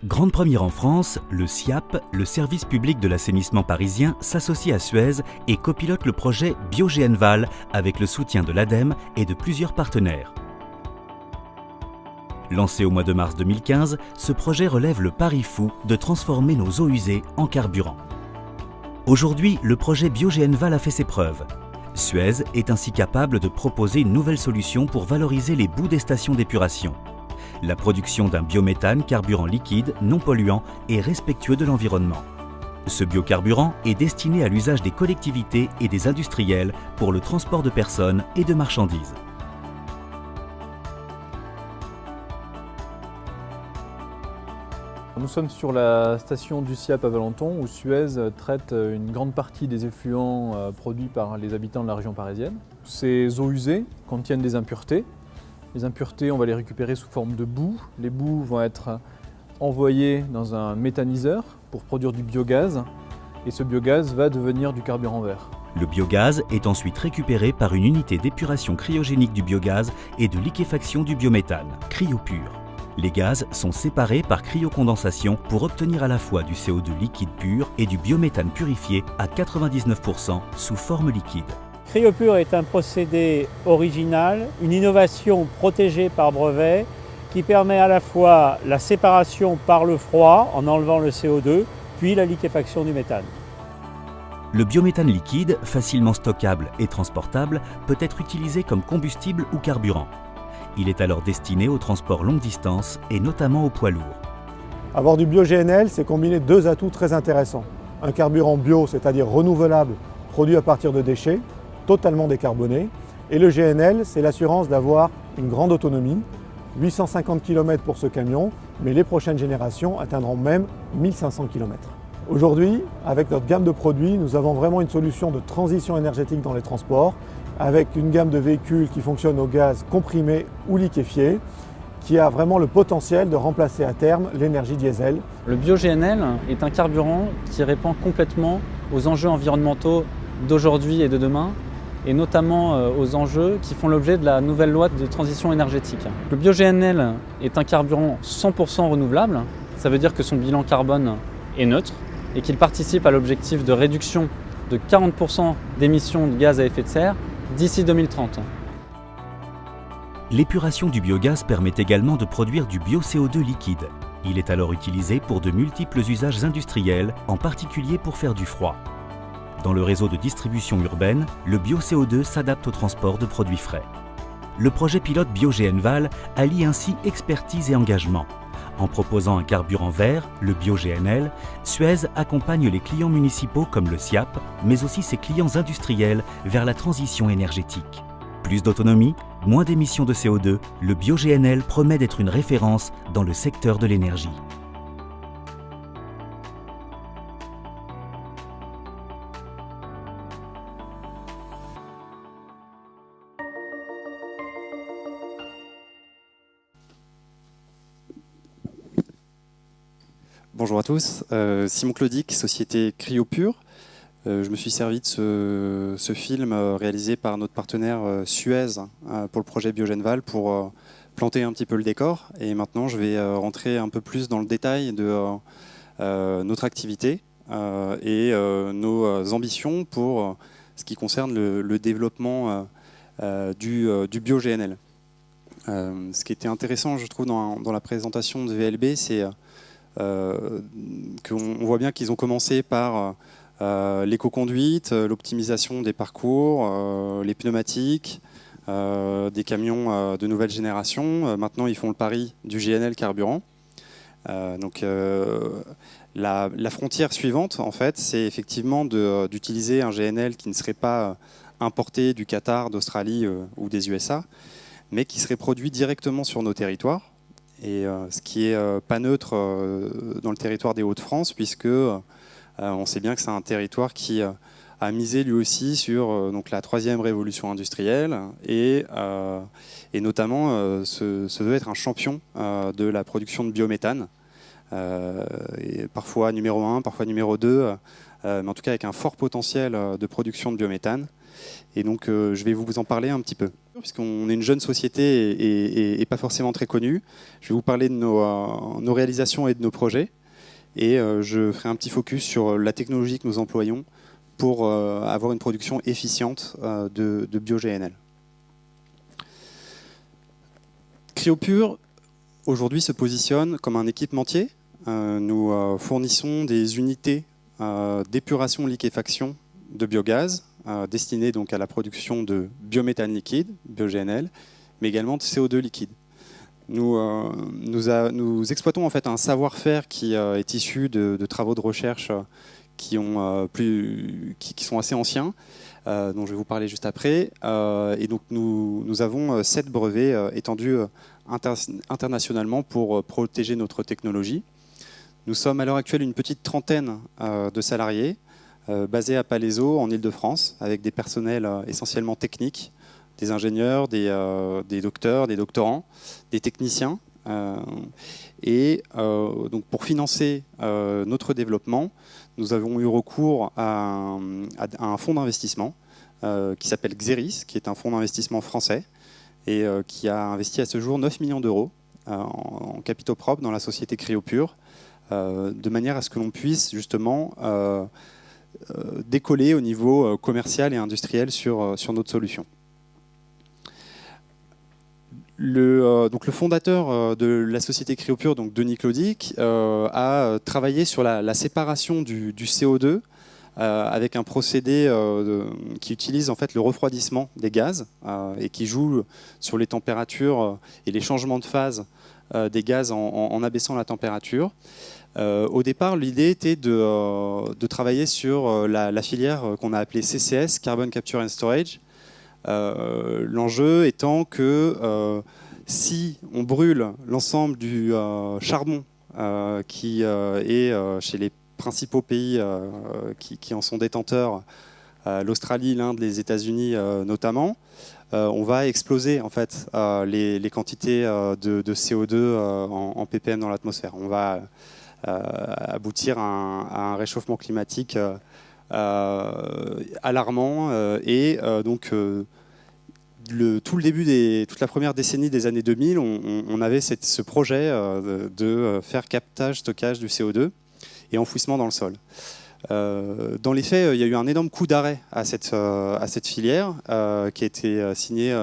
Grande première en France, le SIAP, le service public de l'assainissement parisien, s'associe à Suez et copilote le projet BioGNval avec le soutien de l'ADEME et de plusieurs partenaires. Lancé au mois de mars 2015, ce projet relève le pari fou de transformer nos eaux usées en carburant. Aujourd'hui, le projet BioGNval a fait ses preuves. Suez est ainsi capable de proposer une nouvelle solution pour valoriser les boues des stations d'épuration. La production d'un biométhane carburant liquide, non polluant et respectueux de l'environnement. Ce biocarburant est destiné à l'usage des collectivités et des industriels pour le transport de personnes et de marchandises. Nous sommes sur la station du SIAP à Valenton où Suez traite une grande partie des effluents produits par les habitants de la région parisienne. Ces eaux usées contiennent des impuretés. Les impuretés, on va les récupérer sous forme de boue. Les boues vont être envoyées dans un méthaniseur pour produire du biogaz et ce biogaz va devenir du carburant vert. Le biogaz est ensuite récupéré par une unité d'épuration cryogénique du biogaz et de liquéfaction du biométhane, CryoPur. Les gaz sont séparés par cryocondensation pour obtenir à la fois du CO2 liquide pur et du biométhane purifié à 99% sous forme liquide. CryoPur est un procédé original, une innovation protégée par brevet qui permet à la fois la séparation par le froid en enlevant le CO2, puis la liquéfaction du méthane. Le biométhane liquide, facilement stockable et transportable, peut être utilisé comme combustible ou carburant. Il est alors destiné au transport longue distance et notamment aux poids lourds. Avoir du BioGNL, c'est combiner deux atouts très intéressants. Un carburant bio, c'est-à-dire renouvelable, produit à partir de déchets, totalement décarboné. Et le GNL, c'est l'assurance d'avoir une grande autonomie, 850 km pour ce camion, mais les prochaines générations atteindront même 1500 km. Aujourd'hui, avec notre gamme de produits, nous avons vraiment une solution de transition énergétique dans les transports, avec une gamme de véhicules qui fonctionnent au gaz comprimé ou liquéfié, qui a vraiment le potentiel de remplacer à terme l'énergie diesel. Le BioGNL est un carburant qui répond complètement aux enjeux environnementaux d'aujourd'hui et de demain, et notamment aux enjeux qui font l'objet de la nouvelle loi de transition énergétique. Le BioGNL est un carburant 100% renouvelable, ça veut dire que son bilan carbone est neutre et qu'il participe à l'objectif de réduction de 40% d'émissions de gaz à effet de serre d'ici 2030. L'épuration du biogaz permet également de produire du bio-CO2 liquide. Il est alors utilisé pour de multiples usages industriels, en particulier pour faire du froid. Dans le réseau de distribution urbaine, le bio-CO2 s'adapte au transport de produits frais. Le projet pilote BioGNval allie ainsi expertise et engagement. En proposant un carburant vert, le BioGNL, Suez accompagne les clients municipaux comme le SIAP, mais aussi ses clients industriels vers la transition énergétique. Plus d'autonomie, moins d'émissions de CO2, le BioGNL promet d'être une référence dans le secteur de l'énergie. Bonjour à tous, Simon Claudic, société CryoPur. Je me suis servi de ce film réalisé par notre partenaire Suez pour le projet BioGNval pour planter un petit peu le décor. Et maintenant, je vais rentrer un peu plus dans le détail de notre activité et nos ambitions pour ce qui concerne le développement du BioGNL. Ce qui était intéressant, je trouve, dans la présentation de VLB, c'est qu'on voit bien qu'ils ont commencé par l'éco-conduite, l'optimisation des parcours, les pneumatiques, des camions de nouvelle génération. Maintenant, ils font le pari du GNL carburant. Donc, la frontière suivante, en fait, c'est effectivement d'utiliser un GNL qui ne serait pas importé du Qatar, d'Australie ou des USA, mais qui serait produit directement sur nos territoires. Et ce qui est pas neutre dans le territoire des Hauts-de-France, puisque on sait bien que c'est un territoire qui a misé lui aussi sur donc la troisième révolution industrielle et notamment se veut être un champion de la production de biométhane, et parfois numéro 1, parfois numéro 2, mais en tout cas avec un fort potentiel de production de biométhane. Et donc je vais vous en parler un petit peu. Puisqu'on est une jeune société et pas forcément très connue, je vais vous parler de nos réalisations et de nos projets. Et je ferai un petit focus sur la technologie que nous employons pour avoir une production efficiente de bio-GNL. Cryopure, aujourd'hui, se positionne comme un équipementier. Nous fournissons des unités d'épuration liquéfaction de biogaz destinées donc à la production de biométhane liquide, bio-GNL, mais également de CO2 liquide. Nous exploitons en fait un savoir-faire qui est issu de travaux de recherche qui sont assez anciens, dont je vais vous parler juste après. Et donc nous avons 7 brevets étendus internationalement pour protéger notre technologie. Nous sommes à l'heure actuelle une petite trentaine de salariés basés à Palaiseau en Île-de-France, avec des personnels essentiellement techniques, des ingénieurs, des docteurs, des doctorants, des techniciens. Donc pour financer notre développement, nous avons eu recours à un fonds d'investissement qui s'appelle Xeris, qui est un fonds d'investissement français et qui a investi à ce jour 9 millions d'euros en capitaux propres dans la société Cryopure, de manière à ce que l'on puisse justement décoller au niveau commercial et industriel sur notre solution. Donc le fondateur de la société Cryopure, donc Denis Clodic, a travaillé sur la séparation du CO2 avec un procédé qui utilise en fait le refroidissement des gaz et qui joue sur les températures et les changements de phase des gaz en abaissant la température. Au départ, l'idée était de travailler sur la filière qu'on a appelée CCS, Carbon Capture and Storage. L'enjeu étant que si on brûle l'ensemble du charbon qui est chez les principaux pays qui en sont détenteurs, l'Australie, l'Inde, les États-Unis notamment, on va exploser en fait les quantités de CO2 en ppm dans l'atmosphère. On va aboutir à un réchauffement climatique alarmant donc toute la première décennie des années 2000, on avait ce projet de faire captage, stockage du CO2 et enfouissement dans le sol. Dans les faits, il y a eu un énorme coup d'arrêt à cette filière qui a été signée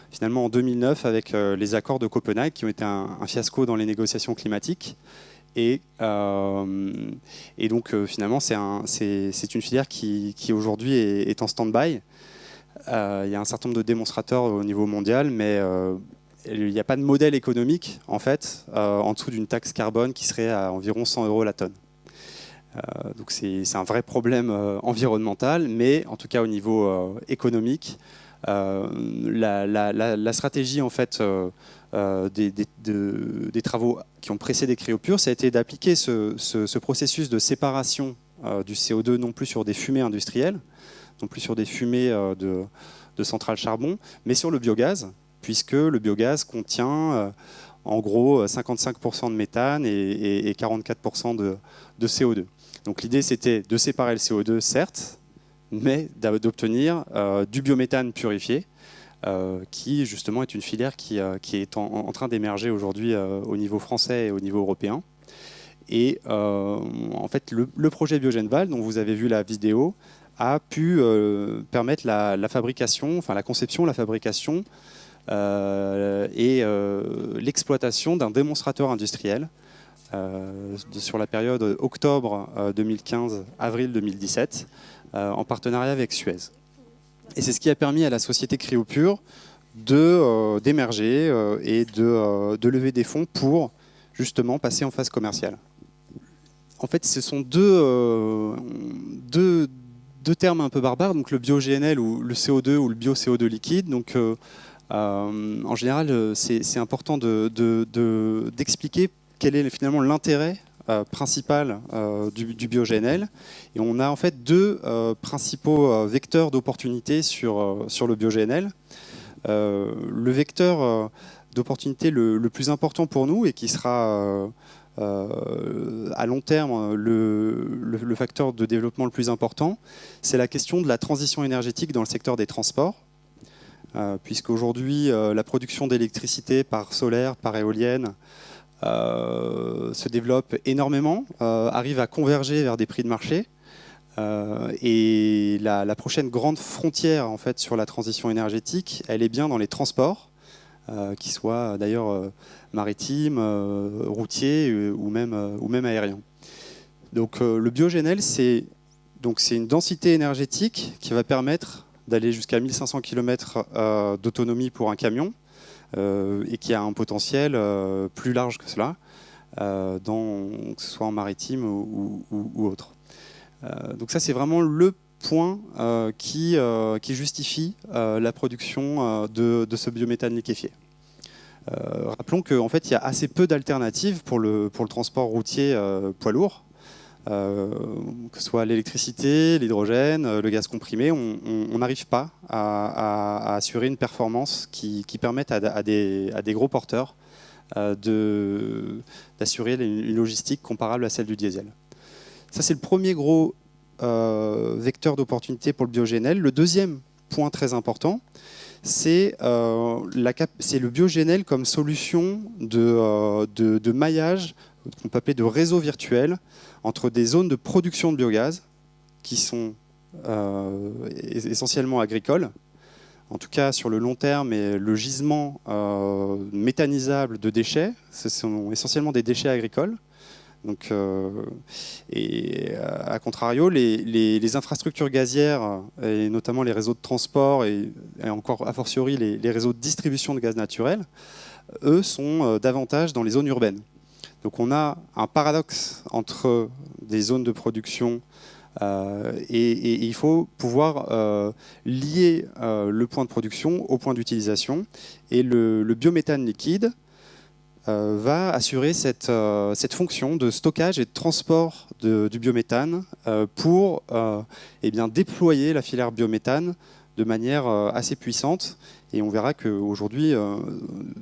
finalement en 2009 avec les accords de Copenhague qui ont été un fiasco dans les négociations climatiques. Et donc finalement c'est une filière qui aujourd'hui est en stand-by. Il y a un certain nombre de démonstrateurs au niveau mondial, mais il n'y a pas de modèle économique en fait en dessous d'une taxe carbone qui serait à environ 100 € la tonne. Donc c'est un vrai problème environnemental, mais en tout cas au niveau économique, la stratégie en fait des travaux qui ont précédé Cryopure, ça a été d'appliquer ce processus de séparation du CO2 non plus sur des fumées industrielles, non plus sur des fumées de centrales charbon, mais sur le biogaz, puisque le biogaz contient en gros 55% de méthane et 44% de CO2. Donc l'idée c'était de séparer le CO2, certes, mais d'obtenir du biométhane purifié, qui justement est une filière qui est en train d'émerger aujourd'hui au niveau français et au niveau européen. Et en fait, le projet BioGenval, dont vous avez vu la vidéo, a pu permettre la fabrication, enfin la conception, la fabrication et l'exploitation d'un démonstrateur industriel sur la période octobre 2015, avril 2017, en partenariat avec Suez. Et c'est ce qui a permis à la société Cryopure d'émerger et de lever des fonds pour justement passer en phase commerciale. En fait, ce sont deux termes un peu barbares, donc le bio-GNL ou le CO2 ou le bio-CO2 liquide. Donc, en général, c'est important d'expliquer quel est finalement l'intérêt principal du bio-GNL. Et on a en fait deux principaux vecteurs d'opportunité sur le bio-GNL. Le vecteur d'opportunité le plus important pour nous et qui sera à long terme le facteur de développement le plus important, c'est la question de la transition énergétique dans le secteur des transports. puisqu'aujourd'hui, la production d'électricité par solaire, par éolienne, se développe énormément, arrive à converger vers des prix de marché. Et la prochaine grande frontière en fait, sur la transition énergétique, elle est bien dans les transports, qu'ils soient d'ailleurs maritimes, routiers ou même aériens. Donc le biogénel, c'est une densité énergétique qui va permettre d'aller jusqu'à 1500 km d'autonomie pour un camion et qui a un potentiel plus large que cela, que ce soit en maritime ou autre. Donc ça, c'est vraiment le point qui justifie la production de ce biométhane liquéfié. Rappelons qu'en fait, il y a assez peu d'alternatives pour le transport routier poids lourd. Que ce soit l'électricité, l'hydrogène, le gaz comprimé, on n'arrive pas à assurer une performance qui permette à des gros porteurs d'assurer une logistique comparable à celle du diesel. Ça, c'est le premier gros vecteur d'opportunité pour le biogénel. Le deuxième point très important, c'est le biogénel comme solution de maillage, qu'on peut appeler de réseau virtuel, entre des zones de production de biogaz qui sont essentiellement agricoles. En tout cas, sur le long terme, le gisement méthanisable de déchets, ce sont essentiellement des déchets agricoles. Donc, et à contrario, les infrastructures gazières, et notamment les réseaux de transport et encore a fortiori les réseaux de distribution de gaz naturel, eux sont davantage dans les zones urbaines. Donc on a un paradoxe entre des zones de production et il faut pouvoir lier le point de production au point d'utilisation. Et le biométhane liquide va assurer cette fonction de stockage et de transport du biométhane pour déployer la filière biométhane de manière assez puissante. Et on verra qu'aujourd'hui,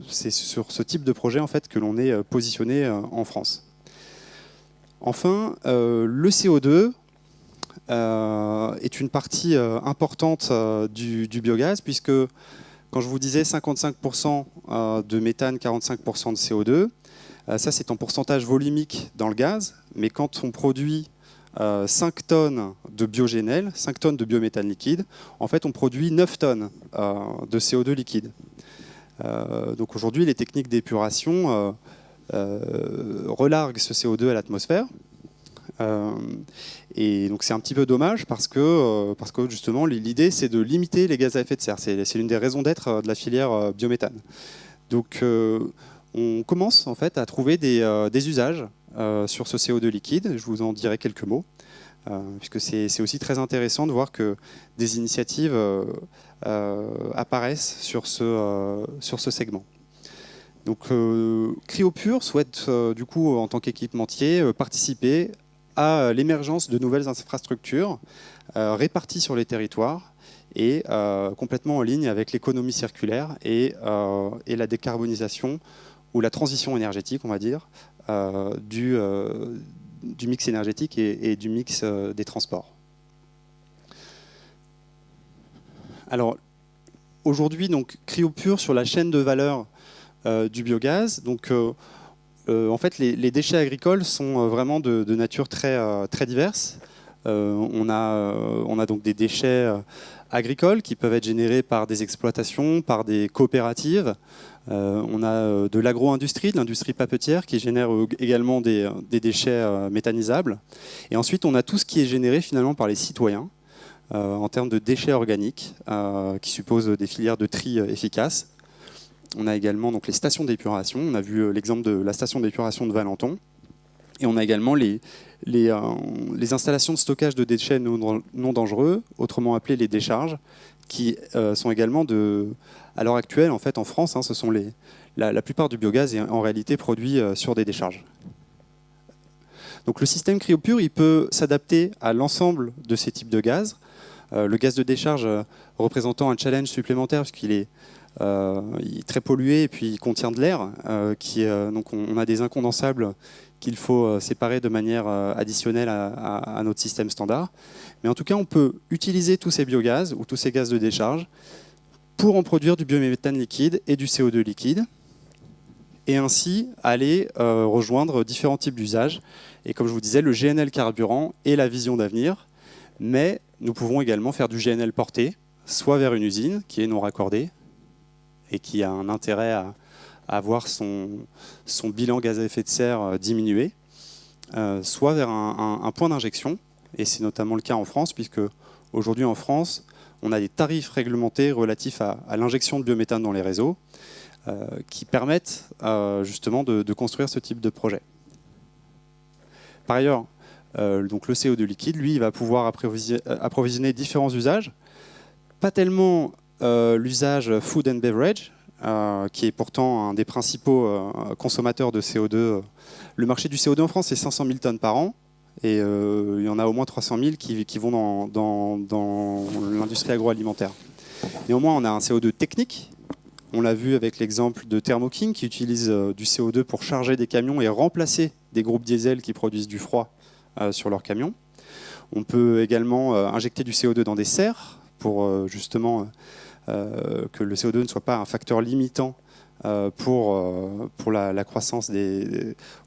c'est sur ce type de projet en fait, que l'on est positionné en France. Enfin, le CO2 est une partie importante du biogaz, puisque quand je vous disais 55% de méthane, 45% de CO2, ça c'est en pourcentage volumique dans le gaz, mais quand on produit 5 tonnes de biogénel, 5 tonnes de biométhane liquide, en fait on produit 9 tonnes de CO2 liquide. Donc aujourd'hui les techniques d'épuration relarguent ce CO2 à l'atmosphère. Et donc c'est un petit peu dommage parce que justement l'idée c'est de limiter les gaz à effet de serre. C'est l'une des raisons d'être de la filière biométhane. Donc on commence en fait à trouver des usages sur ce CO2 liquide. Je vous en dirai quelques mots, puisque c'est aussi très intéressant de voir que des initiatives apparaissent sur ce segment. Donc Cryopure souhaite du coup en tant qu'équipementier participer à l'émergence de nouvelles infrastructures réparties sur les territoires et complètement en ligne avec l'économie circulaire et la décarbonisation ou la transition énergétique, on va dire, du mix énergétique et du mix des transports. Alors aujourd'hui, donc Cryopure sur la chaîne de valeur du biogaz. Donc en fait, les déchets agricoles sont vraiment de nature très diverse. On a donc des déchets agricoles qui peuvent être générés par des exploitations, par des coopératives. On a de l'agro-industrie, de l'industrie papetière qui génère également des déchets méthanisables. Et ensuite, on a tout ce qui est généré finalement par les citoyens en termes de déchets organiques qui supposent des filières de tri efficaces. On a également donc, les stations d'épuration. On a vu l'exemple de la station d'épuration de Valenton. Et on a également les installations de stockage de déchets non dangereux, autrement appelées les décharges, qui sont également à l'heure actuelle, en fait, en France, ce sont la plupart du biogaz est en réalité produit sur des décharges. Donc le système Cryopure, il peut s'adapter à l'ensemble de ces types de gaz. Le gaz de décharge représentant un challenge supplémentaire, puisqu'il est très pollué et puis il contient de l'air. Donc on a des incondensables qu'il faut séparer de manière additionnelle à notre système standard. Mais en tout cas, on peut utiliser tous ces biogaz ou tous ces gaz de décharge pour en produire du biométhane liquide et du CO2 liquide, et ainsi aller rejoindre différents types d'usages. Et comme je vous disais, le GNL carburant est la vision d'avenir, mais nous pouvons également faire du GNL porté, soit vers une usine qui est non raccordée et qui a un intérêt à avoir son bilan gaz à effet de serre diminué, soit vers un point d'injection, et c'est notamment le cas en France, puisque aujourd'hui en France, on a des tarifs réglementés relatifs à l'injection de biométhane dans les réseaux, qui permettent justement de construire ce type de projet. Par ailleurs, donc le CO2 liquide, lui, il va pouvoir approvisionner différents usages, pas tellement l'usage food and beverage, qui est pourtant un des principaux consommateurs de CO2. Le marché du CO2 en France, c'est 500 000 tonnes par an, et il y en a au moins 300 000 qui vont dans l'industrie agroalimentaire. Néanmoins, on a un CO2 technique. On l'a vu avec l'exemple de Thermo King qui utilise du CO2 pour charger des camions et remplacer des groupes diesel qui produisent du froid sur leurs camions. On peut également injecter du CO2 dans des serres pour justement que le CO2 ne soit pas un facteur limitant pour la croissance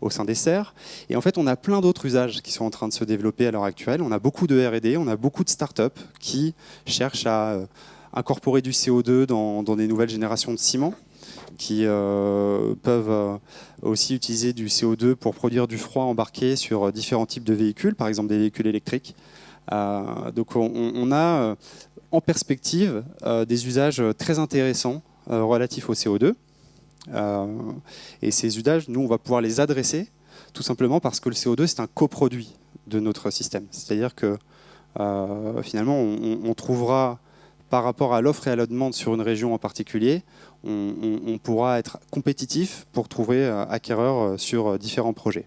au sein des serres. Et en fait, on a plein d'autres usages qui sont en train de se développer à l'heure actuelle. On a beaucoup de R&D, on a beaucoup de start-up qui cherchent à incorporer du CO2 dans des nouvelles générations de ciment, qui peuvent aussi utiliser du CO2 pour produire du froid embarqué sur différents types de véhicules, par exemple des véhicules électriques. Donc on a en perspective des usages très intéressants relatifs au CO2. Et ces usages, nous, on va pouvoir les adresser tout simplement parce que le CO2, c'est un coproduit de notre système. C'est-à-dire que finalement, on trouvera, par rapport à l'offre et à la demande sur une région en particulier, on pourra être compétitif pour trouver acquéreur sur différents projets.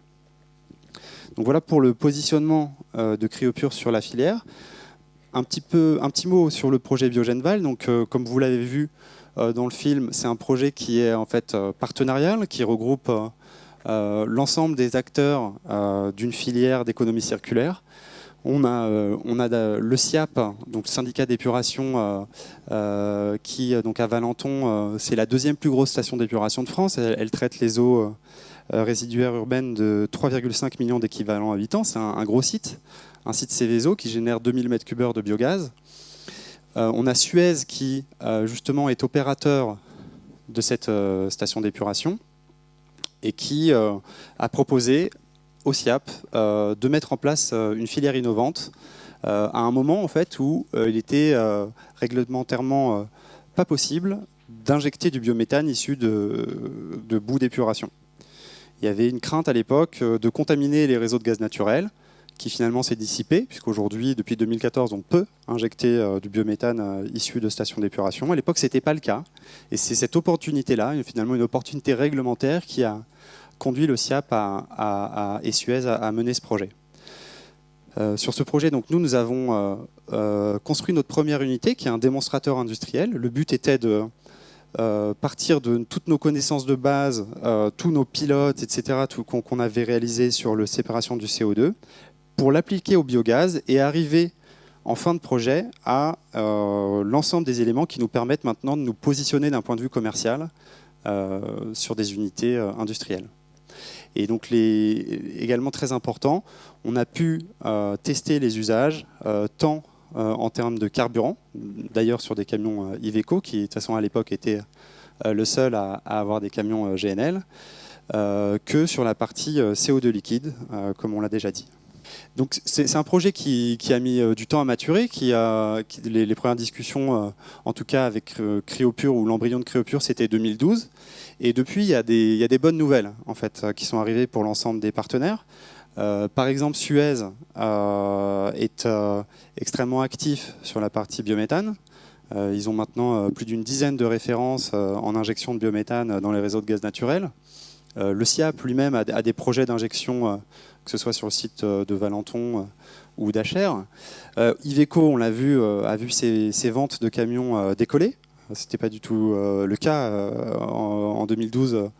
Donc voilà pour le positionnement de Cryopure sur la filière. Un petit mot sur le projet Biogenval. Donc, comme vous l'avez vu dans le film, c'est un projet qui est en fait partenarial, qui regroupe l'ensemble des acteurs d'une filière d'économie circulaire. On a le SIAP, donc le syndicat d'épuration, qui donc à Valenton, c'est la deuxième plus grosse station d'épuration de France. Elle traite les eaux résiduaires urbaines de 3,5 millions d'équivalents habitants. C'est un gros site, un site Céveso qui génère 2000 m3 de biogaz. On a Suez qui justement est opérateur de cette station d'épuration et qui a proposé au SIAP de mettre en place une filière innovante à un moment en fait où il était réglementairement pas possible d'injecter du biométhane issu de boues d'épuration. Il y avait une crainte à l'époque de contaminer les réseaux de gaz naturel qui finalement s'est dissipée, puisqu'aujourd'hui, depuis 2014, on peut injecter du biométhane issu de stations d'épuration. À l'époque, ce n'était pas le cas. Et c'est cette opportunité-là, finalement une opportunité réglementaire qui a conduit le SIAP et Suez à mener ce projet. Sur ce projet, donc, nous avons construit notre première unité, qui est un démonstrateur industriel. Le but était de partir de toutes nos connaissances de base, tous nos pilotes, etc., tout qu'on avait réalisé sur la séparation du CO2, pour l'appliquer au biogaz et arriver en fin de projet à l'ensemble des éléments qui nous permettent maintenant de nous positionner d'un point de vue commercial sur des unités industrielles. Et donc, également très important, on a pu tester les usages tant en termes de carburant, d'ailleurs sur des camions Iveco, qui de toute façon à l'époque était le seul à avoir des camions GNL, que sur la partie CO2 liquide, comme on l'a déjà dit. Donc c'est un projet qui a mis du temps à maturer, les premières discussions, en tout cas avec Cryopure ou l'embryon de Cryopure, c'était 2012. Et depuis, il y a des bonnes nouvelles en fait, qui sont arrivées pour l'ensemble des partenaires. Par exemple, Suez est extrêmement actif sur la partie biométhane. Ils ont maintenant plus d'une dizaine de références en injection de biométhane dans les réseaux de gaz naturel. Le SIAP lui-même a des projets d'injection, que ce soit sur le site de Valenton ou d'Acher. Iveco, on l'a vu, a vu ses ventes de camions décoller. Ce n'était pas du tout le cas. En 2012,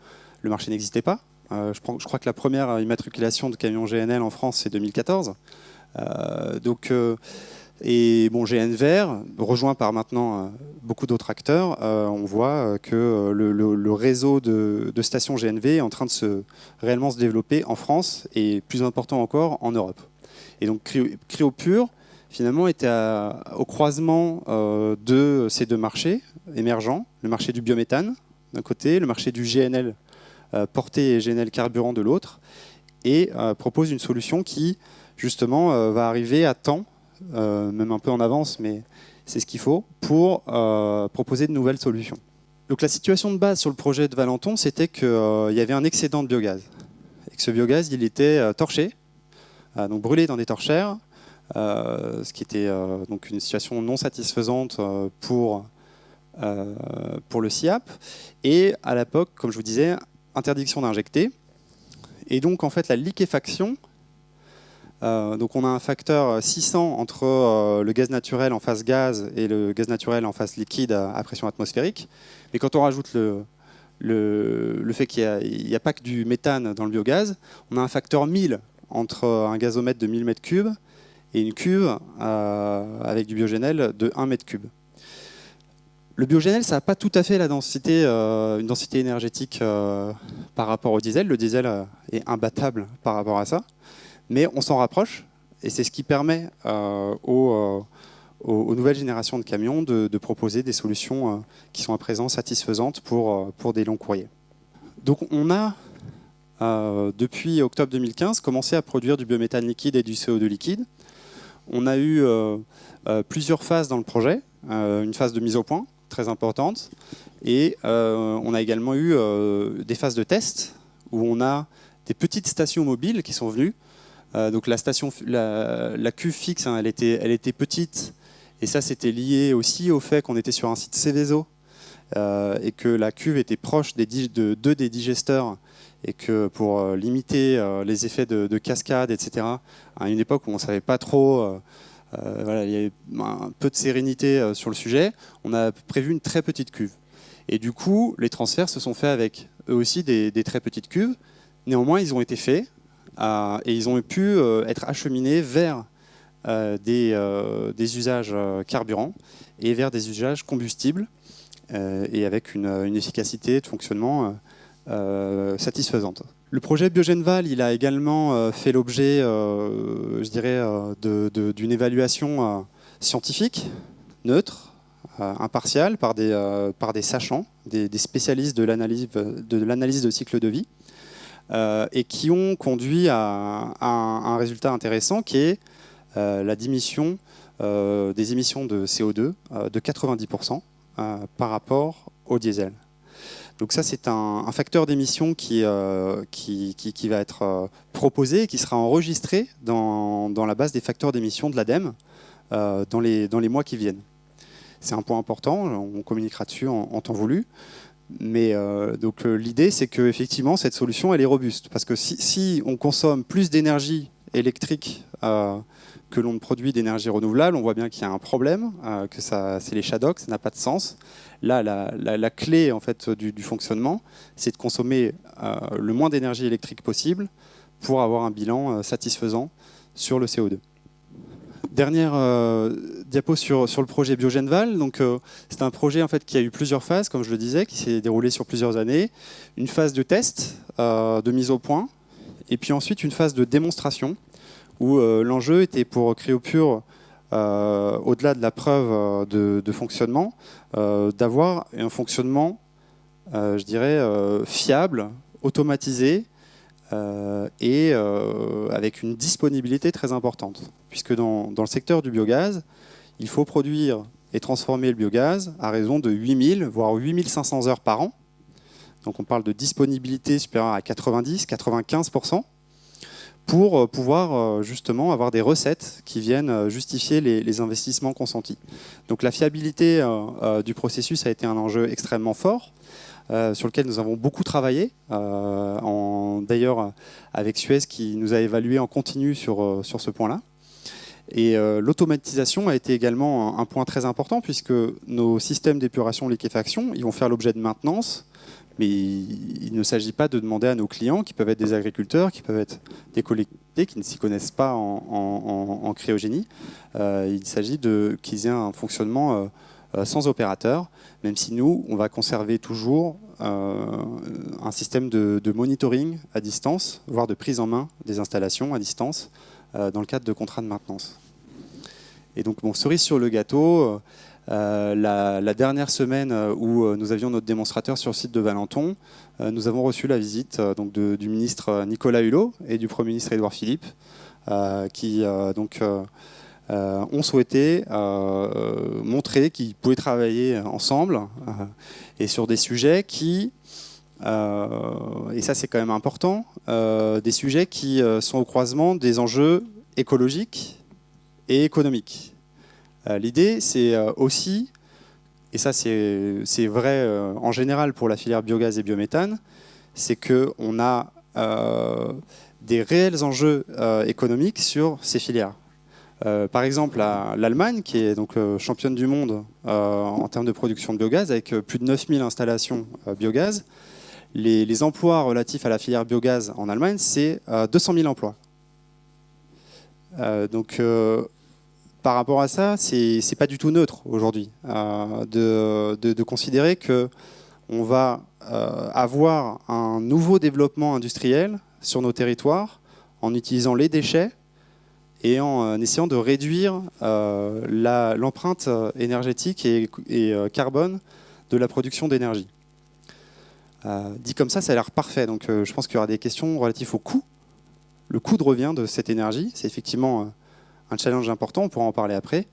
le marché n'existait pas. Je crois que la première immatriculation de camions GNL en France, c'est 2014. Donc, Et bon, GNVR, rejoint par maintenant beaucoup d'autres acteurs, on voit que le réseau de stations GNV est en train de réellement se développer en France et, plus important encore, en Europe. Et donc Cryopure, finalement, était au croisement de ces deux marchés émergents, le marché du biométhane d'un côté, le marché du GNL porté et GNL carburant de l'autre, et propose une solution qui, justement, va arriver à temps, même un peu en avance, mais c'est ce qu'il faut, pour proposer de nouvelles solutions. Donc la situation de base sur le projet de Valenton, c'était qu'il y avait un excédent de biogaz. Et que ce biogaz, il était torché, donc brûlé dans des torchères, ce qui était donc une situation non satisfaisante pour le SIAP. Et à l'époque, comme je vous disais, interdiction d'injecter. Et donc en fait la liquéfaction, donc on a un facteur 600 entre le gaz naturel en phase gaz et le gaz naturel en phase liquide à pression atmosphérique. Mais quand on rajoute le fait qu'il n'y a pas que du méthane dans le biogaz, on a un facteur 1000 entre un gazomètre de 1000 m3 et une cuve avec du biogénel de 1 m3. Le biogénel, ça n'a pas tout à fait la densité, une densité énergétique par rapport au diesel. Le diesel est imbattable par rapport à ça. Mais on s'en rapproche, et c'est ce qui permet aux nouvelles générations de camions de proposer des solutions qui sont à présent satisfaisantes pour des longs courriers. Donc on a, depuis octobre 2015, commencé à produire du biométhane liquide et du CO2 liquide. On a eu plusieurs phases dans le projet, une phase de mise au point très importante, et on a également eu des phases de test où on a des petites stations mobiles qui sont venues. Donc la cuve fixe, hein, elle était petite, et ça c'était lié aussi au fait qu'on était sur un site Céveso et que la cuve était proche de deux des digesteurs, et que pour limiter les effets de cascade, etc., à une époque où on ne savait pas trop, voilà, il y avait un peu de sérénité sur le sujet, on a prévu une très petite cuve. Et du coup, les transferts se sont faits avec eux aussi des très petites cuves. Néanmoins, ils ont été faits. Et ils ont pu être acheminés vers des usages carburants et vers des usages combustibles, et avec une efficacité de fonctionnement satisfaisante. Le projet Biogenval, il a également fait l'objet, je dirais, d'une évaluation scientifique, neutre, impartiale, par des sachants, des spécialistes de l'analyse de cycle de vie, et qui ont conduit à un résultat intéressant qui est la diminution des émissions de CO2 de 90% par rapport au diesel. Donc ça, c'est un facteur d'émission qui va être proposé et qui sera enregistré dans la base des facteurs d'émission de l'ADEME dans les mois qui viennent. C'est un point important, on communiquera dessus en temps voulu. Mais donc l'idée, c'est qu'effectivement, cette solution, elle est robuste. Parce que si on consomme plus d'énergie électrique que l'on ne produit d'énergie renouvelable, on voit bien qu'il y a un problème, que c'est les shadocks, ça n'a pas de sens. Là, la clé en fait, du fonctionnement, c'est de consommer le moins d'énergie électrique possible pour avoir un bilan satisfaisant sur le CO2. Dernière diapo sur le projet Biogenval. Donc, c'est un projet en fait, qui a eu plusieurs phases, comme je le disais, qui s'est déroulé sur plusieurs années. Une phase de test, de mise au point, et puis ensuite une phase de démonstration, où l'enjeu était pour Cryopure, au-delà de la preuve de fonctionnement, d'avoir un fonctionnement, je dirais, fiable, automatisé, et avec une disponibilité très importante. Puisque dans le secteur du biogaz, il faut produire et transformer le biogaz à raison de 8000, voire 8500 heures par an. Donc on parle de disponibilité supérieure à 90-95%, pour pouvoir justement avoir des recettes qui viennent justifier les investissements consentis. Donc la fiabilité du processus a été un enjeu extrêmement fort, sur lequel nous avons beaucoup travaillé, d'ailleurs avec Suez qui nous a évalué en continu sur ce point-là. Et l'automatisation a été également un point très important, puisque nos systèmes d'épuration liquéfaction, ils vont faire l'objet de maintenance, mais il ne s'agit pas de demander à nos clients, qui peuvent être des agriculteurs, qui peuvent être des sociétés qui ne s'y connaissent pas en cryogénie. Il s'agit qu'ils aient un fonctionnement sans opérateur, même si nous, on va conserver toujours un système de monitoring à distance, voire de prise en main des installations à distance, dans le cadre de contrats de maintenance. Et donc, bon, cerise sur le gâteau, la dernière semaine où nous avions notre démonstrateur sur le site de Valenton, nous avons reçu la visite donc du ministre Nicolas Hulot et du Premier ministre Édouard Philippe, qui ont souhaité montrer qu'ils pouvaient travailler ensemble et sur des sujets qui, et ça c'est quand même important, des sujets qui sont au croisement des enjeux écologiques et économiques. L'idée, c'est aussi, et ça c'est vrai en général pour la filière biogaz et biométhane, c'est qu'on a des réels enjeux économiques sur ces filières. Par exemple, l'Allemagne, qui est donc championne du monde en termes de production de biogaz, avec plus de 9000 installations biogaz, les emplois relatifs à la filière biogaz en Allemagne, c'est 200 000 emplois. Donc, par rapport à ça, c'est pas du tout neutre aujourd'hui de considérer qu'on va avoir un nouveau développement industriel sur nos territoires en utilisant les déchets et en essayant de réduire l'empreinte énergétique et carbone de la production d'énergie. Dit comme ça a l'air parfait. Donc, je pense qu'il y aura des questions relatives au coût. Le coût de revient de cette énergie, c'est effectivement un challenge important, on pourra en parler après.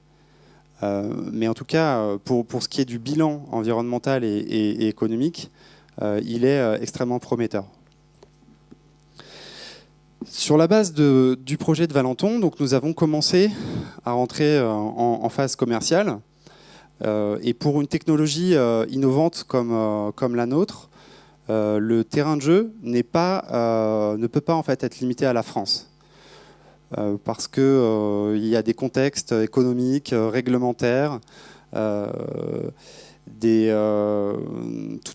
Mais en tout cas, pour ce qui est du bilan environnemental et économique, il est extrêmement prometteur. Sur la base du projet de Valenton, donc nous avons commencé à rentrer en phase commerciale. Et pour une technologie innovante comme la nôtre, le terrain de jeu ne peut pas en fait être limité à la France. Parce qu'il y a des contextes économiques, réglementaires, tout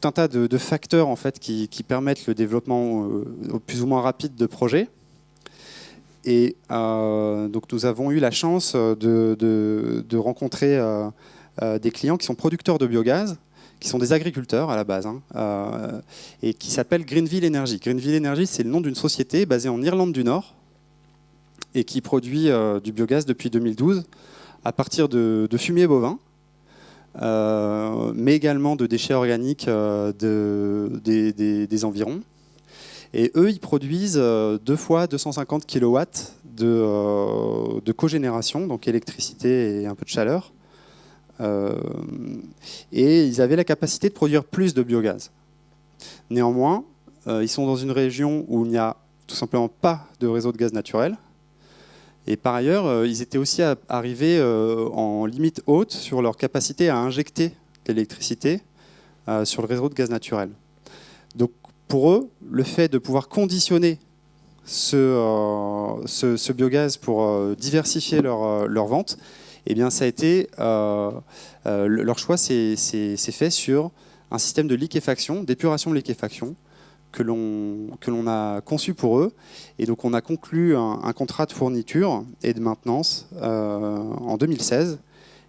un tas de facteurs en fait, qui permettent le développement plus ou moins rapide de projets. Et donc nous avons eu la chance de rencontrer des clients qui sont producteurs de biogaz, qui sont des agriculteurs à la base, et qui s'appellent Greenville Energy. Greenville Energy, c'est le nom d'une société basée en Irlande du Nord et qui produit du biogaz depuis 2012 à partir de fumier bovin, mais également de déchets organiques des environs. Et eux, ils produisent 2 fois 250 kW de cogénération, donc électricité et un peu de chaleur. Et ils avaient la capacité de produire plus de biogaz. Néanmoins, ils sont dans une région où il n'y a tout simplement pas de réseau de gaz naturel. Et par ailleurs, ils étaient aussi arrivés en limite haute sur leur capacité à injecter de l'électricité sur le réseau de gaz naturel. Donc pour eux, le fait de pouvoir conditionner ce biogaz pour diversifier leur vente, eh bien, ça a été leur choix s'est fait sur un système de liquéfaction, d'épuration de liquéfaction que l'on a conçu pour eux. Et donc on a conclu un contrat de fourniture et de maintenance en 2016.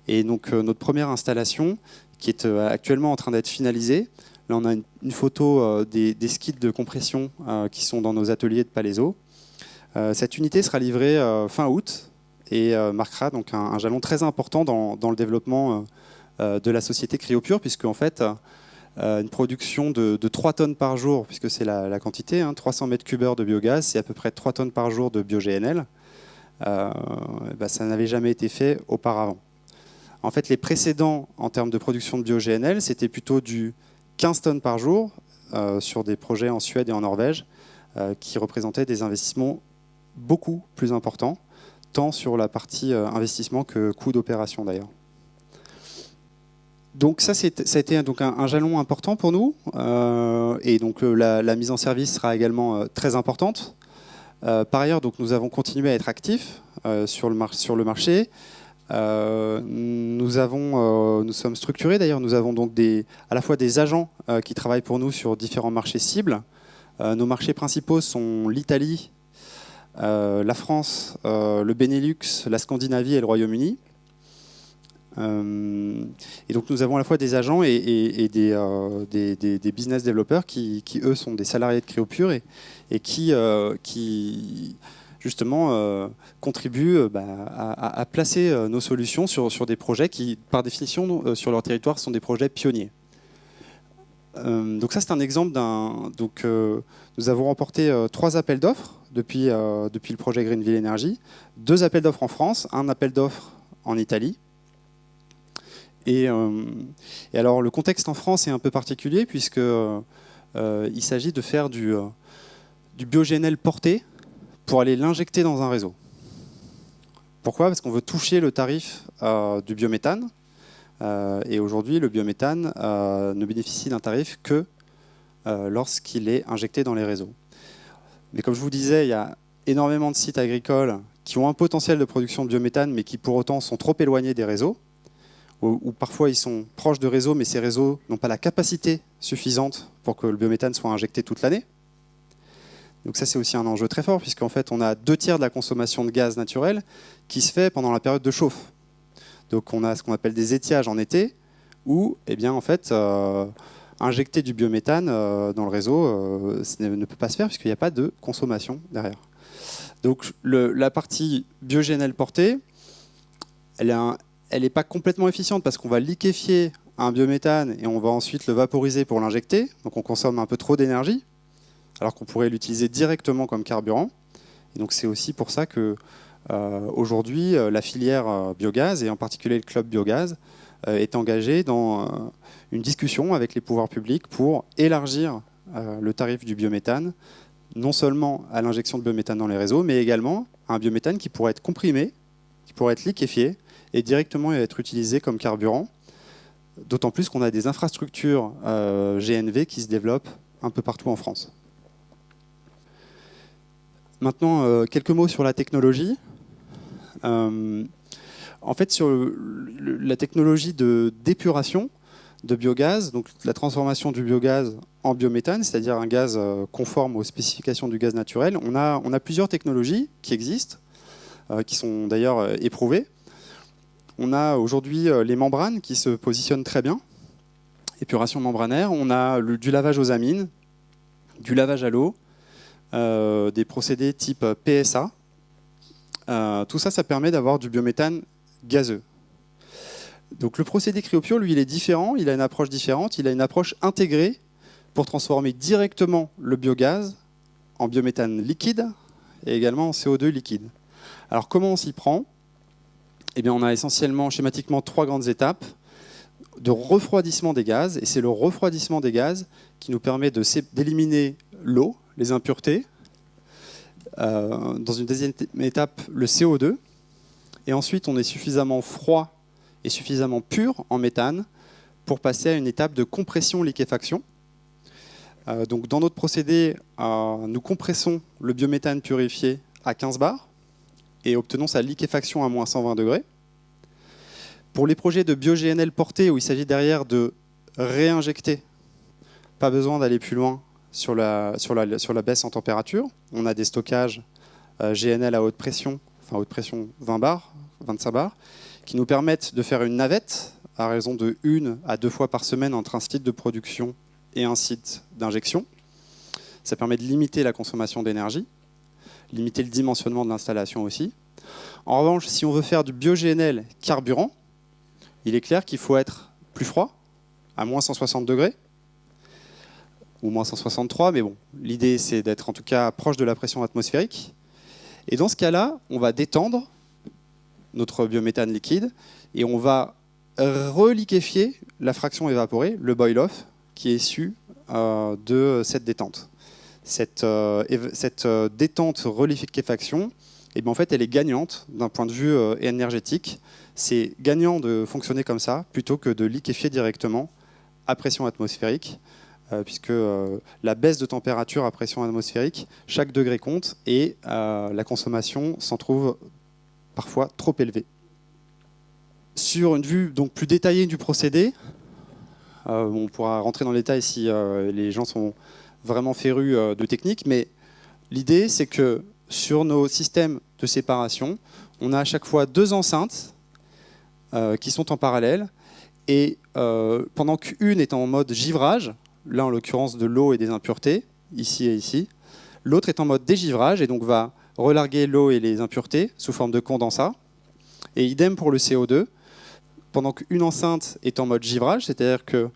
Et donc notre première installation, qui est actuellement en train d'être finalisée, là on a une photo des skids de compression qui sont dans nos ateliers de Palaiseau. Cette unité sera livrée fin août et marquera donc un jalon très important dans le développement de la société Cryopure, puisque en fait une production de 3 tonnes par jour, puisque c'est la quantité, 300 mètres cubes heure de biogaz, c'est à peu près 3 tonnes par jour de bio-GNL. Ça n'avait jamais été fait auparavant. En fait, les précédents en termes de production de bio-GNL, c'était plutôt du 15 tonnes par jour sur des projets en Suède et en Norvège, qui représentaient des investissements beaucoup plus importants, tant sur la partie investissement que coût d'opération d'ailleurs. Donc ça a été donc un jalon important pour nous, et donc la mise en service sera également très importante. Par ailleurs, donc, nous avons continué à être actifs sur le marché. Nous sommes structurés d'ailleurs, nous avons donc à la fois des agents qui travaillent pour nous sur différents marchés cibles. Nos marchés principaux sont l'Italie, la France, le Benelux, la Scandinavie et le Royaume-Uni. Et donc nous avons à la fois des agents et des business développeurs qui, eux, sont des salariés de Cryopure et qui justement contribuent à placer nos solutions sur des projets qui, par définition, sur leur territoire, sont des projets pionniers. Donc ça, c'est un exemple d'un... nous avons remporté 3 appels d'offres depuis le projet Greenville Energy, 2 appels d'offres en France, un appel d'offres en Italie. Et alors, le contexte en France est un peu particulier puisque il s'agit de faire du BioGNL porté pour aller l'injecter dans un réseau. Pourquoi? Parce qu'on veut toucher le tarif du biométhane. Et aujourd'hui, le biométhane ne bénéficie d'un tarif que lorsqu'il est injecté dans les réseaux. Mais comme je vous disais, il y a énormément de sites agricoles qui ont un potentiel de production de biométhane, mais qui pour autant sont trop éloignés des réseaux, ou parfois ils sont proches de réseaux, mais ces réseaux n'ont pas la capacité suffisante pour que le biométhane soit injecté toute l'année. Donc ça, c'est aussi un enjeu très fort, puisqu'en fait, on a 2/3 de la consommation de gaz naturel qui se fait pendant la période de chauffe. Donc on a ce qu'on appelle des étiages en été, où eh bien, en fait, injecter du biométhane dans le réseau ne peut pas se faire, puisqu'il n'y a pas de consommation derrière. Donc la partie BioGNL portée, elle n'est pas complètement efficiente parce qu'on va liquéfier un biométhane et on va ensuite le vaporiser pour l'injecter. Donc on consomme un peu trop d'énergie, alors qu'on pourrait l'utiliser directement comme carburant. Et donc c'est aussi pour ça que aujourd'hui la filière biogaz, et en particulier le club biogaz, est engagée dans une discussion avec les pouvoirs publics pour élargir le tarif du biométhane, non seulement à l'injection de biométhane dans les réseaux, mais également à un biométhane qui pourrait être comprimé, qui pourrait être liquéfié, et directement être utilisé comme carburant, d'autant plus qu'on a des infrastructures GNV qui se développent un peu partout en France. Maintenant, quelques mots sur la technologie. En fait, sur la technologie de d'épuration de biogaz, donc la transformation du biogaz en biométhane, c'est-à-dire un gaz conforme aux spécifications du gaz naturel, on a plusieurs technologies qui existent, qui sont d'ailleurs éprouvées. On a aujourd'hui les membranes qui se positionnent très bien, épuration membranaire. On a du lavage aux amines, du lavage à l'eau, des procédés type PSA. Tout ça, ça permet d'avoir du biométhane gazeux. Donc le procédé Cryopure, lui, il est différent, il a une approche différente, il a une approche intégrée pour transformer directement le biogaz en biométhane liquide et également en CO2 liquide. Alors comment on s'y prend? Eh bien, on a essentiellement, schématiquement, 3 grandes étapes de refroidissement des gaz. Et c'est le refroidissement des gaz qui nous permet d'éliminer l'eau, les impuretés. Dans une deuxième étape, le CO2. Et ensuite, on est suffisamment froid et suffisamment pur en méthane pour passer à une étape de compression-liquéfaction. Donc, dans notre procédé, nous compressons le biométhane purifié à 15 bars. Et obtenons sa liquéfaction à moins 120 degrés. Pour les projets de BioGNL portés, où il s'agit derrière de réinjecter, pas besoin d'aller plus loin sur la baisse en température. On a des stockages GNL à haute pression 20 bars, 25 bars, qui nous permettent de faire une navette à raison de 1 à 2 fois par semaine entre un site de production et un site d'injection. Ça permet de limiter la consommation d'énergie, limiter le dimensionnement de l'installation aussi. En revanche, si on veut faire du BioGNL carburant, il est clair qu'il faut être plus froid, à moins 160 degrés, ou moins 163, mais bon, l'idée c'est d'être en tout cas proche de la pression atmosphérique. Et dans ce cas-là, on va détendre notre biométhane liquide et on va reliquéfier la fraction évaporée, le boil-off, qui est issu de cette détente. Cette détente reliquéfaction, eh bien, en fait, elle est gagnante d'un point de vue énergétique. C'est gagnant de fonctionner comme ça plutôt que de liquéfier directement à pression atmosphérique, puisque la baisse de température à pression atmosphérique, chaque degré compte et la consommation s'en trouve parfois trop élevée. Sur une vue donc plus détaillée du procédé, on pourra rentrer dans les détails si les gens sont vraiment férus de technique, mais l'idée c'est que sur nos systèmes de séparation, on a à chaque fois 2 enceintes qui sont en parallèle, et pendant qu'une est en mode givrage, là en l'occurrence de l'eau et des impuretés, ici et ici, l'autre est en mode dégivrage et donc va relarguer l'eau et les impuretés sous forme de condensat. Et idem pour le CO2, pendant qu'une enceinte est en mode givrage, c'est-à-dire que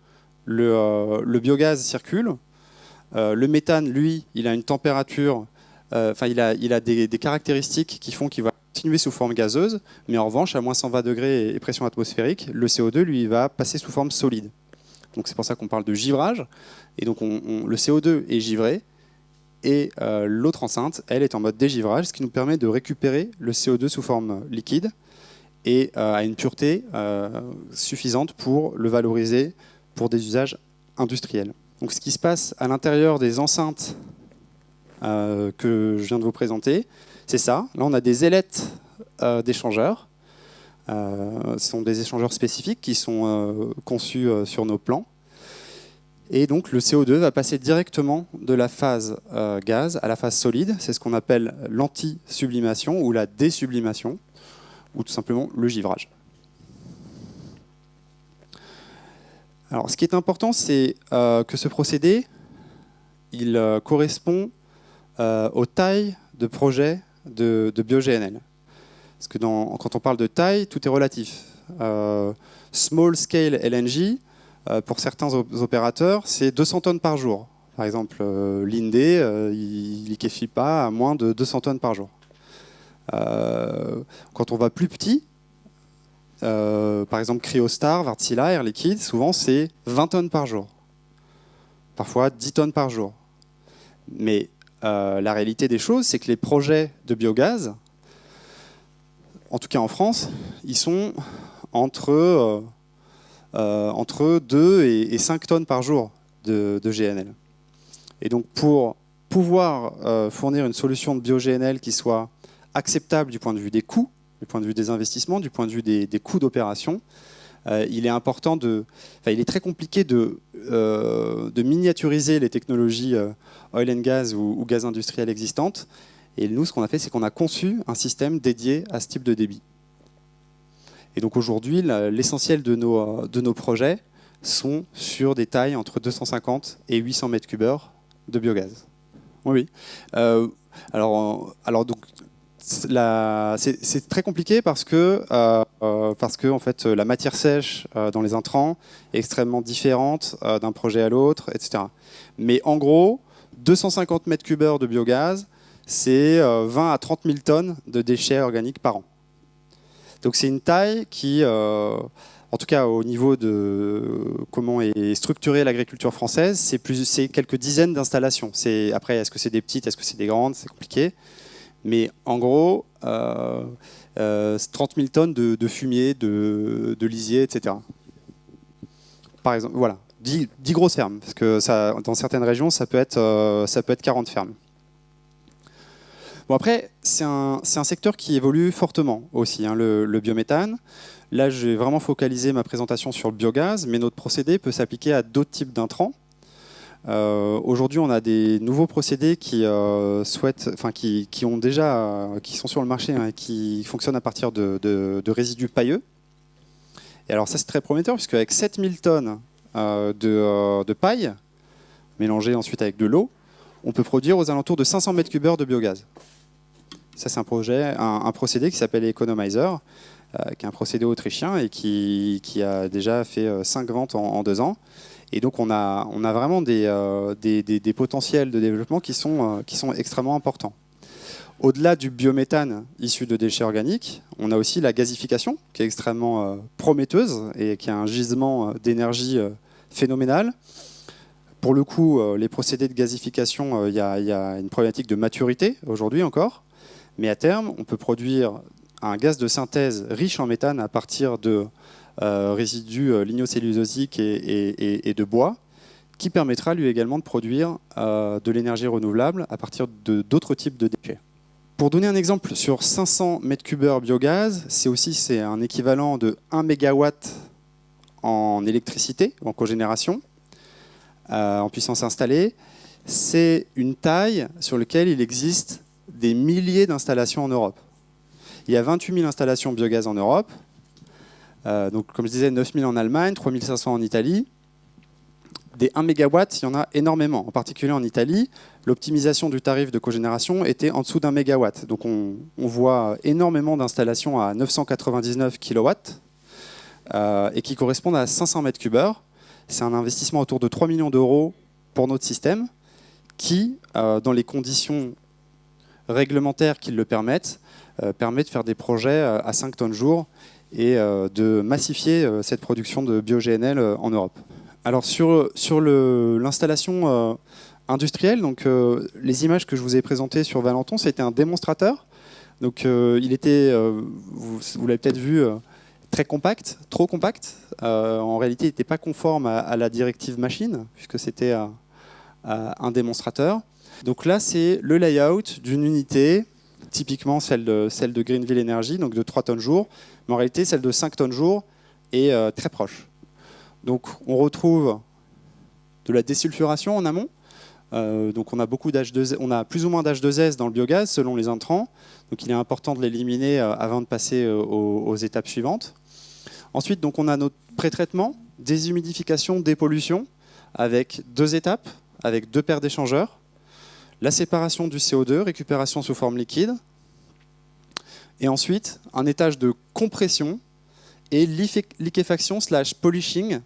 le biogaz circule, le méthane, lui, il a une température, il a des caractéristiques qui font qu'il va continuer sous forme gazeuse, mais en revanche, à moins 120 degrés et pression atmosphérique, le CO2, lui, va passer sous forme solide. Donc c'est pour ça qu'on parle de givrage. Et donc le CO2 est givré, et l'autre enceinte, elle, est en mode dégivrage, ce qui nous permet de récupérer le CO2 sous forme liquide et à une pureté suffisante pour le valoriser pour des usages industriels. Donc ce qui se passe à l'intérieur des enceintes que je viens de vous présenter, c'est ça. Là, on a des ailettes d'échangeurs. Ce sont des échangeurs spécifiques qui sont conçus sur nos plans. Et donc le CO2 va passer directement de la phase gaz à la phase solide. C'est ce qu'on appelle l'anti-sublimation ou la désublimation, ou tout simplement le givrage. Alors, ce qui est important, c'est que ce procédé, il correspond aux tailles de projets de BioGNL. Parce que quand on parle de taille, tout est relatif. Small scale LNG, pour certains opérateurs, c'est 200 tonnes par jour. Par exemple, Linde, il ne liquéfie pas à moins de 200 tonnes par jour. Quand on va plus petit, par exemple Cryostar, Wärtsilä, Air Liquide, souvent c'est 20 tonnes par jour. Parfois 10 tonnes par jour. Mais la réalité des choses, c'est que les projets de biogaz, en tout cas en France, ils sont entre 2 et 5 tonnes par jour de GNL. Et donc pour pouvoir fournir une solution de bio-GNL qui soit acceptable du point de vue des coûts, du point de vue des investissements, du point de vue des coûts d'opération, il est très compliqué de miniaturiser les technologies oil and gas ou gaz industriel existantes. Et nous, ce qu'on a fait, c'est qu'on a conçu un système dédié à ce type de débit. Et donc aujourd'hui, l'essentiel de nos projets sont sur des tailles entre 250 et 800 mètres cubes de biogaz. Oui. Alors donc, c'est très compliqué parce que en fait, la matière sèche dans les intrants est extrêmement différente d'un projet à l'autre, etc. Mais en gros, 250 mètres cubes de biogaz, c'est 20 à 30 000 tonnes de déchets organiques par an. Donc c'est une taille qui, en tout cas au niveau de comment est structurée l'agriculture française, c'est quelques dizaines d'installations. Après, est-ce que c'est des petites, est-ce que c'est des grandes, c'est compliqué. Mais en gros, 30 000 tonnes de fumier, de lisier, etc. Par exemple, voilà, 10 grosses fermes, parce que ça, dans certaines régions, ça peut être 40 fermes. Bon, après, c'est un secteur qui évolue fortement aussi, hein, le biométhane. Là, je vais vraiment focaliser ma présentation sur le biogaz, mais notre procédé peut s'appliquer à d'autres types d'intrants. Aujourd'hui, on a des nouveaux procédés qui sont sur le marché, hein, et qui fonctionnent à partir de résidus pailleux. Et alors ça, c'est très prometteur, puisque avec 7000 tonnes de paille, mélangée ensuite avec de l'eau, on peut produire aux alentours de 500 mètres cubes de biogaz. Ça, c'est un procédé qui s'appelle Economizer, qui est un procédé autrichien et qui a déjà fait 5 ventes en 2 ans. Et donc, on a vraiment des potentiels de développement qui sont extrêmement importants. Au-delà du biométhane issu de déchets organiques, on a aussi la gasification, qui est extrêmement prometteuse et qui a un gisement d'énergie phénoménal. Pour le coup, les procédés de gasification, il y a une problématique de maturité aujourd'hui encore. Mais à terme, on peut produire un gaz de synthèse riche en méthane à partir de résidus lignocellulosiques et de bois, qui permettra lui également de produire de l'énergie renouvelable à partir d'autres types de déchets. Pour donner un exemple, sur 500 m3 biogaz, c'est un équivalent de 1 MW en électricité, en cogénération, en puissance installée. C'est une taille sur laquelle il existe des milliers d'installations en Europe. Il y a 28 000 installations biogaz en Europe. Donc, comme je disais, 9 000 en Allemagne, 3 500 en Italie. Des 1 MW, il y en a énormément. En particulier en Italie, l'optimisation du tarif de cogénération était en dessous d'1 MW. Donc on voit énormément d'installations à 999 kW et qui correspondent à 500 m3. C'est un investissement autour de 3 millions d'euros pour notre système qui, dans les conditions réglementaires qui le permettent, permet de faire des projets à 5 tonnes jour et de massifier cette production de bio-GNL en Europe. Alors sur l'installation industrielle, donc, les images que je vous ai présentées sur Valenton, c'était un démonstrateur. Donc il était, vous l'avez peut-être vu, très compact, trop compact. En réalité, il n'était pas conforme à la directive machine, puisque c'était un démonstrateur. Donc là, c'est le layout d'une unité, typiquement celle de Greenville Energy, donc de 3 tonnes jour, mais en réalité, celle de 5 tonnes jour est très proche. Donc on retrouve de la désulfuration en amont. Donc on a plus ou moins d'H2S dans le biogaz selon les intrants. Donc il est important de l'éliminer avant de passer aux étapes suivantes. Ensuite, donc, on a notre pré-traitement, déshumidification, dépollution, avec 2 étapes, avec 2 paires d'échangeurs. La séparation du CO2, récupération sous forme liquide. Et ensuite, un étage de compression et liquéfaction/polishing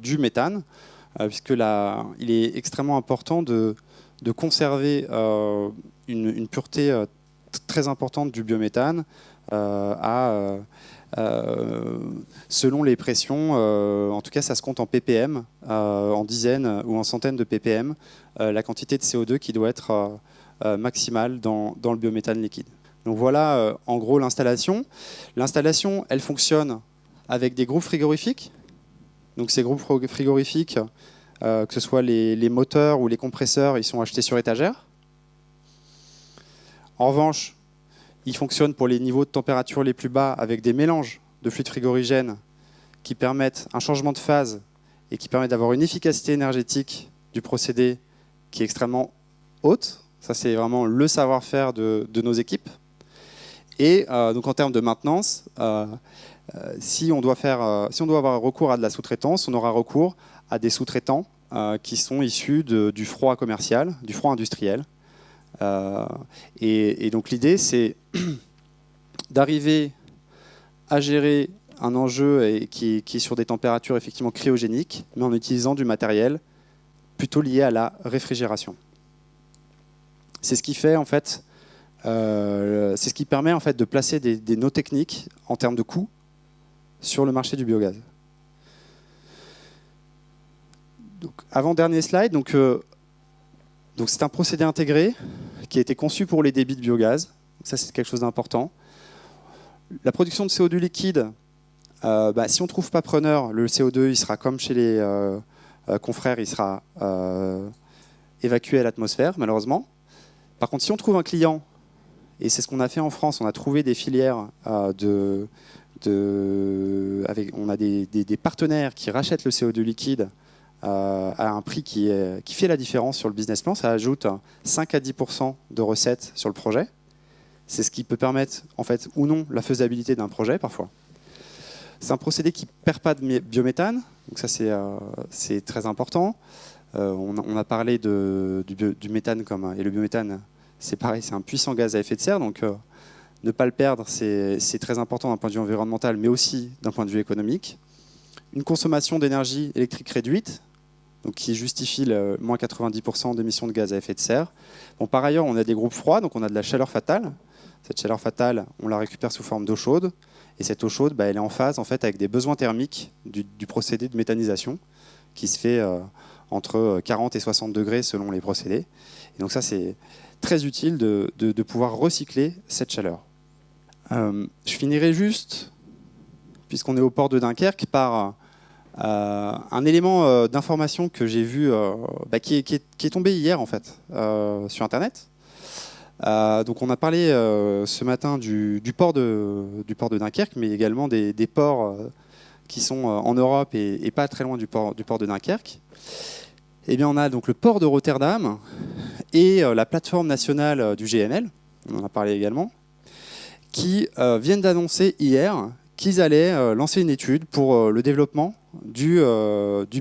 du méthane, puisque là, il est extrêmement important de conserver une pureté très importante du biométhane selon les pressions. En tout cas, ça se compte en ppm, en dizaines ou en centaines de ppm, la quantité de CO2 qui doit être maximale dans le biométhane liquide. Donc voilà, en gros, l'installation. L'installation, elle fonctionne avec des groupes frigorifiques. Donc ces groupes frigorifiques, que ce soit les moteurs ou les compresseurs, ils sont achetés sur étagère. En revanche, ils fonctionnent pour les niveaux de température les plus bas avec des mélanges de fluides frigorigènes qui permettent un changement de phase et qui permettent d'avoir une efficacité énergétique du procédé qui est extrêmement haute. Ça, c'est vraiment le savoir-faire de nos équipes. Et donc en termes de maintenance, si on doit avoir recours à de la sous-traitance, on aura recours à des sous-traitants qui sont issus du froid commercial, du froid industriel. Et donc l'idée, c'est d'arriver à gérer un enjeu qui est sur des températures effectivement cryogéniques, mais en utilisant du matériel plutôt lié à la réfrigération. C'est ce qui fait en fait, c'est ce qui permet en fait de placer des nœuds techniques en termes de coûts sur le marché du biogaz. Donc, avant-dernier slide, donc c'est un procédé intégré qui a été conçu pour les débits de biogaz. Donc ça, c'est quelque chose d'important. La production de CO2 liquide, si on ne trouve pas preneur, le CO2 il sera comme chez les confrères, il sera évacué à l'atmosphère, malheureusement. Par contre, si on trouve un client, et c'est ce qu'on a fait en France, on a trouvé des filières, on a des partenaires qui rachètent le CO2 liquide à un prix qui fait la différence sur le business plan. Ça ajoute 5 à 10% de recettes sur le projet. C'est ce qui peut permettre, en fait, ou non, la faisabilité d'un projet, parfois. C'est un procédé qui ne perd pas de biométhane, donc ça, c'est très important. On a parlé du méthane, et le biométhane, c'est pareil, c'est un puissant gaz à effet de serre, donc ne pas le perdre, c'est très important d'un point de vue environnemental, mais aussi d'un point de vue économique. Une consommation d'énergie électrique réduite, donc qui justifie le moins 90% d'émissions de gaz à effet de serre. Bon, par ailleurs, on a des groupes froids, donc on a de la chaleur fatale. Cette chaleur fatale, on la récupère sous forme d'eau chaude, et cette eau chaude, elle est en phase en fait, avec des besoins thermiques du procédé de méthanisation, qui se fait entre 40 et 60 degrés selon les procédés. Et donc ça, c'est très utile de pouvoir recycler cette chaleur. Je finirai juste, puisqu'on est au port de Dunkerque, par un élément d'information que j'ai vu, qui est tombé hier en fait, sur Internet. Donc on a parlé ce matin du port de Dunkerque, mais également des ports qui sont en Europe et pas très loin du port de Dunkerque. Eh bien, on a donc le port de Rotterdam et la plateforme nationale du GNL, on en a parlé également, qui viennent d'annoncer hier qu'ils allaient lancer une étude pour le développement du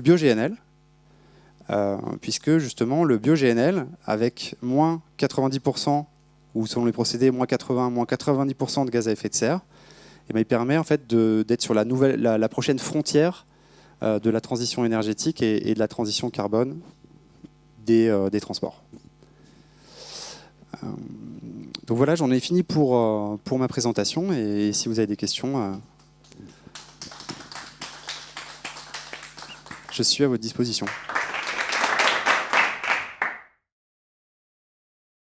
bio-GNL, puisque justement le bio-GNL, avec moins 90%, ou selon les procédés, moins 80, moins 90% de gaz à effet de serre, et bien, il permet en fait d'être sur la prochaine frontière de la transition énergétique et de la transition carbone des transports. Donc voilà, j'en ai fini pour ma présentation, et si vous avez des questions, je suis à votre disposition.